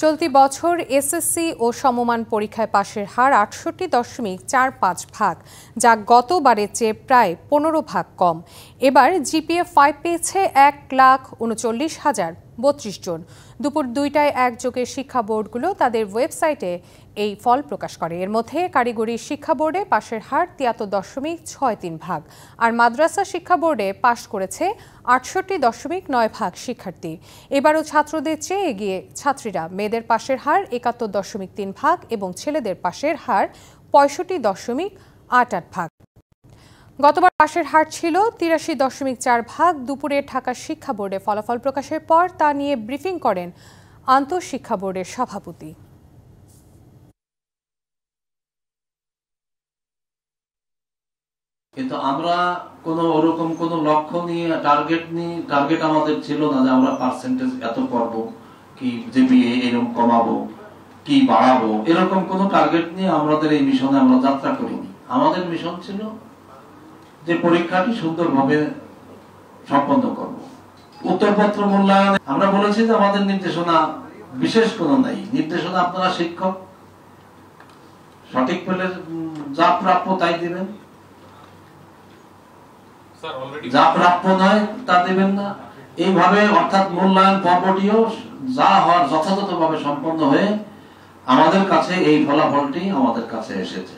চলতি বছর এসএসসি ও সমমান পরীক্ষায় পাশের হার ৬৮.৪৫%, যা গতবারের চেয়ে প্রায় ১৫% কম। এবার জিপিএ 5 পেয়েছে ১,৩৯,০৩২ জন। দুপুর ২টায় একযোগে শিক্ষা বোর্ডগুলো তাদের ওয়েবসাইটে এই ফল প্রকাশ করে। এর মধ্যে কারিগরি শিক্ষা বোর্ডে পাশের হার ৭৩.৬৩%, আর মাদ্রাসা শিক্ষা বোর্ডে পাশ করেছে ৬৮.৯% শিক্ষার্থী। এবারও ছাত্রদের চেয়ে এগিয়ে ছাত্রীরা। মেয়েদের পাশের হার ৭১.৩% এবং ছেলেদের পাশের হার ৬৫.৮৮%। গতবার পাশের হার ছিল ৮৩.৪%। দুপুরে ঢাকা শিক্ষা বোর্ডে ফলাফল প্রকাশের পর তা নিয়ে ব্রিফিং করেন আন্তঃশিক্ষা বোর্ডের সভাপতি। কিন্তু আমরা ওরকম কোনো লক্ষ্য নিয়ে টার্গেট আমাদের ছিল না যে আমরা পার্সেন্টেজ এত করব, কি জিপিএ এরকম কমাবো, কি বাড়াবো, এরকম কোনো টার্গেট নিয়ে আমাদের এই মিশনে আমরা যাত্রা করিনি। আমাদের মিশন ছিল যে পরীক্ষাটি সুন্দরভাবে সম্পন্ন করব। উত্তরপত্র মূল্যায়নে আমরা বলেছি যে আমাদের নির্দেশনা বিশেষ কোনো নাই। নির্দেশনা আপনারা শিক্ষক সঠিক পেলে যা প্রাপ্য তাই দিবেন, যা প্রাপ্য নয় তা দেবেন না। এইভাবে অর্থাৎ মূল্যায়ন পর্বটিও যা হওয়ার যথাযথভাবে সম্পন্ন হয়ে আমাদের কাছে এই ফলাফলটি আমাদের কাছে এসেছে।